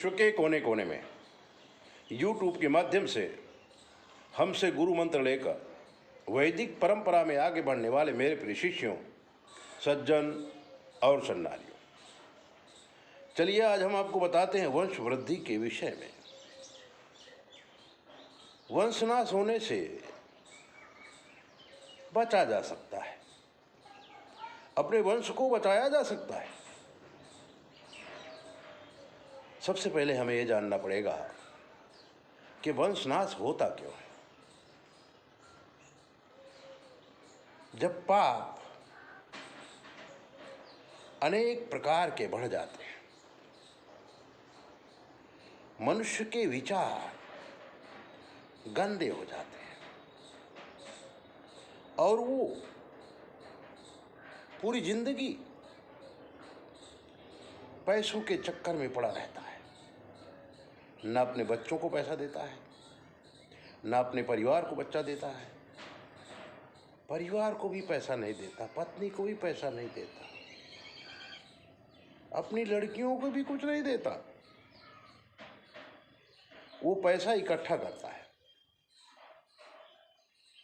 विश्व के कोने कोने में यूट्यूब के माध्यम से हमसे गुरु मंत्र लेकर वैदिक परंपरा में आगे बढ़ने वाले मेरे प्रिय शिष्यों, सज्जन और सन्नारियों, चलिए आज हम आपको बताते हैं वंश वृद्धि के विषय में। वंशनाश होने से बचा जा सकता है, अपने वंश को बचाया जा सकता है। सबसे पहले हमें यह जानना पड़ेगा कि वंशनाश होता क्यों है। जब पाप अनेक प्रकार के बढ़ जाते हैं, मनुष्य के विचार गंदे हो जाते हैं और वो पूरी जिंदगी पैसों के चक्कर में पड़ा रहता है। न अपने बच्चों को पैसा देता है, न अपने परिवार को बच्चा देता है, परिवार को भी पैसा नहीं देता, पत्नी को भी पैसा नहीं देता, अपनी लड़कियों को भी कुछ नहीं देता। वो पैसा इकट्ठा करता है,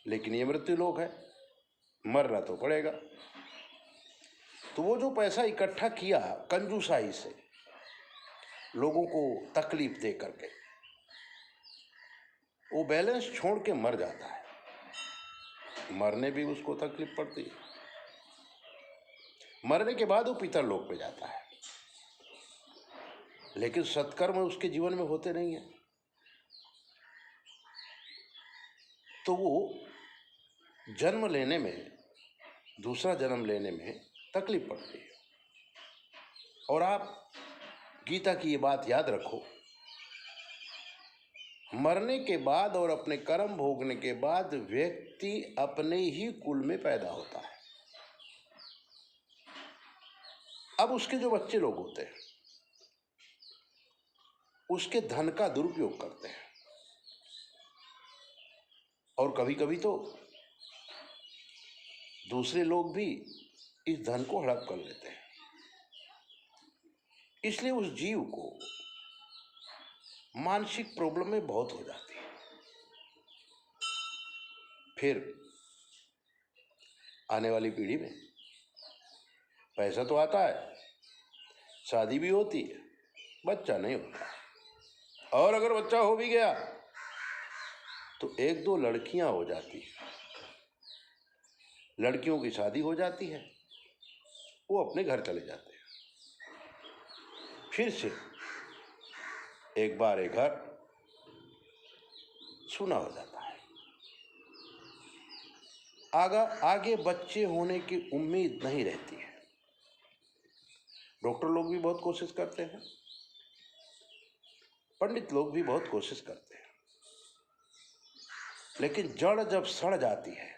लेकिन ये मृत्यु लोक है, मरना तो पड़ेगा। तो वो जो पैसा इकट्ठा किया कंजूसाई से, लोगों को तकलीफ दे करके, वो बैलेंस छोड़ के मर जाता है। मरने भी उसको तकलीफ पड़ती है। मरने के बाद वो पितर लोक पे जाता है, लेकिन सत्कर्म उसके जीवन में होते नहीं है, तो वो जन्म लेने में, दूसरा जन्म लेने में तकलीफ पड़ती है। और आप गीता की ये बात याद रखो, मरने के बाद और अपने कर्म भोगने के बाद व्यक्ति अपने ही कुल में पैदा होता है। अब उसके जो बच्चे लोग होते हैं, उसके धन का दुरुपयोग करते हैं और कभी कभी तो दूसरे लोग भी इस धन को हड़प कर लेते हैं। इसलिए उस जीव को मानसिक प्रॉब्लम में बहुत हो जाती है। फिर आने वाली पीढ़ी में पैसा तो आता है, शादी भी होती है, बच्चा नहीं होता, और अगर बच्चा हो भी गया तो एक दो लड़कियां हो जाती है, लड़कियों की शादी हो जाती है, वो अपने घर चले जाते हैं। फिर से एक बार एक घर सूना हो जाता है। आगे बच्चे होने की उम्मीद नहीं रहती है। डॉक्टर लोग भी बहुत कोशिश करते हैं, पंडित लोग भी बहुत कोशिश करते हैं, लेकिन जड़ जब सड़ जाती है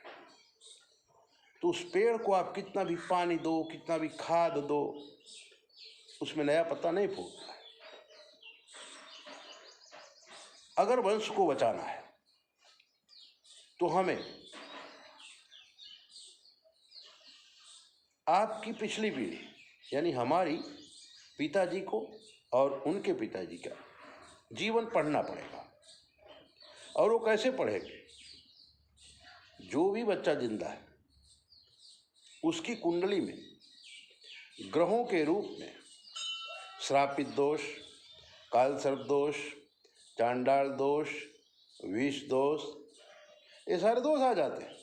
तो उस पेड़ को आप कितना भी पानी दो, कितना भी खाद दो, उसमें नया पत्ता नहीं फूटता है। अगर वंश को बचाना है तो हमें आपकी पिछली पीढ़ी यानी हमारी पिताजी को और उनके पिताजी का जीवन पढ़ना पड़ेगा। और वो कैसे पढ़ेंगे? जो भी बच्चा जिंदा है उसकी कुंडली में ग्रहों के रूप में श्रापित दोष, काल सर्प दोष, चांडाल दोष, विष दोष, ये सारे दोष आ जाते हैं।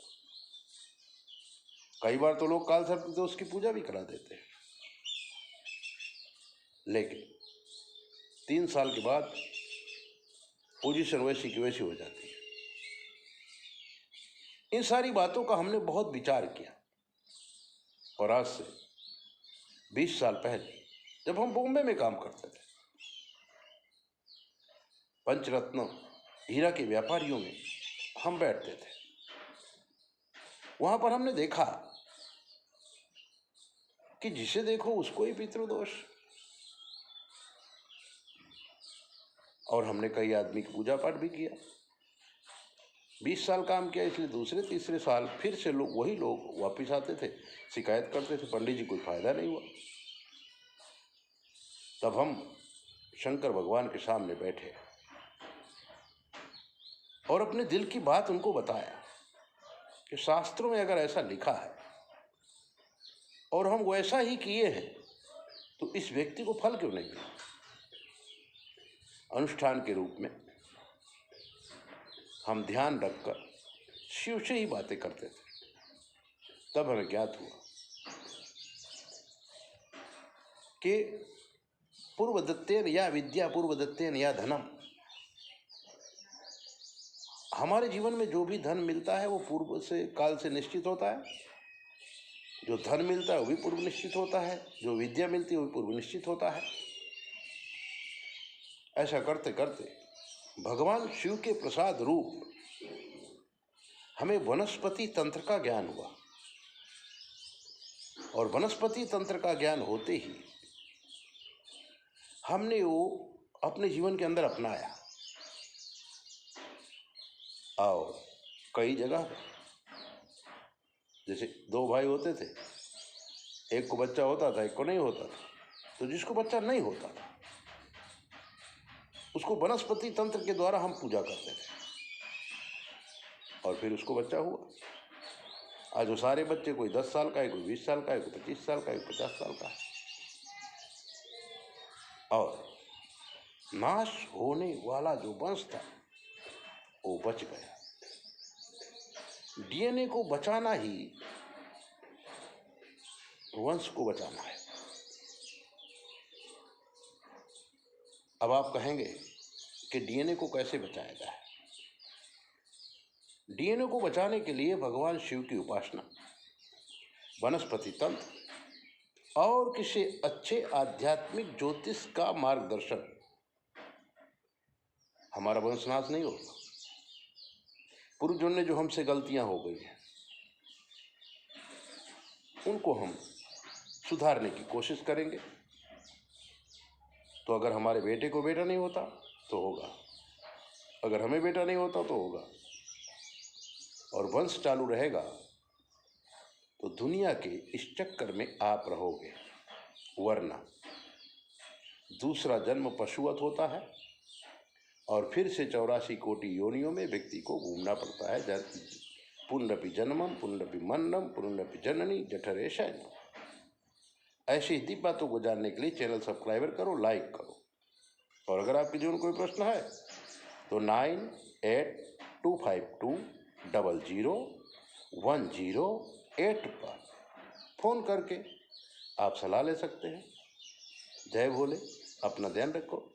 कई बार तो लोग काल सर्प दोष की पूजा भी करा देते हैं, लेकिन 3 साल के बाद पोजीशन वैसी की वैसी हो जाती है। इन सारी बातों का हमने बहुत विचार किया, और आज से 20 साल पहले जब हम बॉम्बे में काम करते थे, पंचरत्न हीरा के व्यापारियों में हम बैठते थे, वहां पर हमने देखा कि जिसे देखो उसको ही पितृदोष। और हमने कई आदमी की पूजा पाठ भी किया। 20 साल काम किया, इसलिए दूसरे तीसरे साल फिर से वही लोग वापिस आते थे, शिकायत करते थे, पंडित जी कोई फायदा नहीं हुआ। तब हम शंकर भगवान के सामने बैठे और अपने दिल की बात उनको बताया कि शास्त्रों में अगर ऐसा लिखा है और हम वैसा ही किए हैं तो इस व्यक्ति को फल क्यों नहीं मिला। अनुष्ठान के रूप में हम ध्यान रखकर शिव से ही बातें करते थे। तब हमें ज्ञात हुआ कि पूर्वदत्तेन या विद्या पूर्वदत्तेन या धनम, हमारे जीवन में जो भी धन मिलता है वो पूर्व से काल से निश्चित होता है। जो धन मिलता है वो भी पूर्व निश्चित होता है, जो विद्या मिलती है वो भी पूर्व निश्चित होता है। ऐसा करते करते भगवान शिव के प्रसाद रूप हमें वनस्पति तंत्र का ज्ञान हुआ और वनस्पति तंत्र का ज्ञान होते ही हमने वो अपने जीवन के अंदर अपनाया और कई जगह जैसे दो भाई होते थे, एक को बच्चा होता था एक को नहीं होता था, तो जिसको बच्चा नहीं होता था उसको वनस्पति तंत्र के द्वारा हम पूजा करते थे और फिर उसको बच्चा हुआ। आज वो सारे बच्चे, कोई 10 साल का है, कोई 20 साल का है, कोई 25 साल का है, कोई 50 साल का है और नाश होने वाला जो वंश था वो बच गया। डीएनए को बचाना ही वंश को बचाना है। अब आप कहेंगे कि डीएनए को कैसे बचाया जाए। डीएनए को बचाने के लिए भगवान शिव की उपासना, वनस्पति तंत्र और किसी अच्छे आध्यात्मिक ज्योतिष का मार्गदर्शन, हमारा वंशनाश नहीं होगा। पूर्वजों ने जो हमसे गलतियां हो गई हैं उनको हम सुधारने की कोशिश करेंगे। तो अगर हमारे बेटे को बेटा नहीं होता तो होगा, अगर हमें बेटा नहीं होता तो होगा और वंश चालू रहेगा तो दुनिया के इस चक्कर में आप रहोगे। वरना दूसरा जन्म पशुवत होता है और फिर से 84 कोटि योनियों में व्यक्ति को घूमना पड़ता है। पुनरपि जन्मम पुनरपि मन्नम पुनरपि जननी जठरे शयनम। ऐसी ही बातों को जानने के लिए चैनल सब्सक्राइबर करो, लाइक करो और अगर आपके जीवन कोई प्रश्न है तो 9825200108 पर फोन करके आप सलाह ले सकते हैं। जय भोले, अपना ध्यान रखो।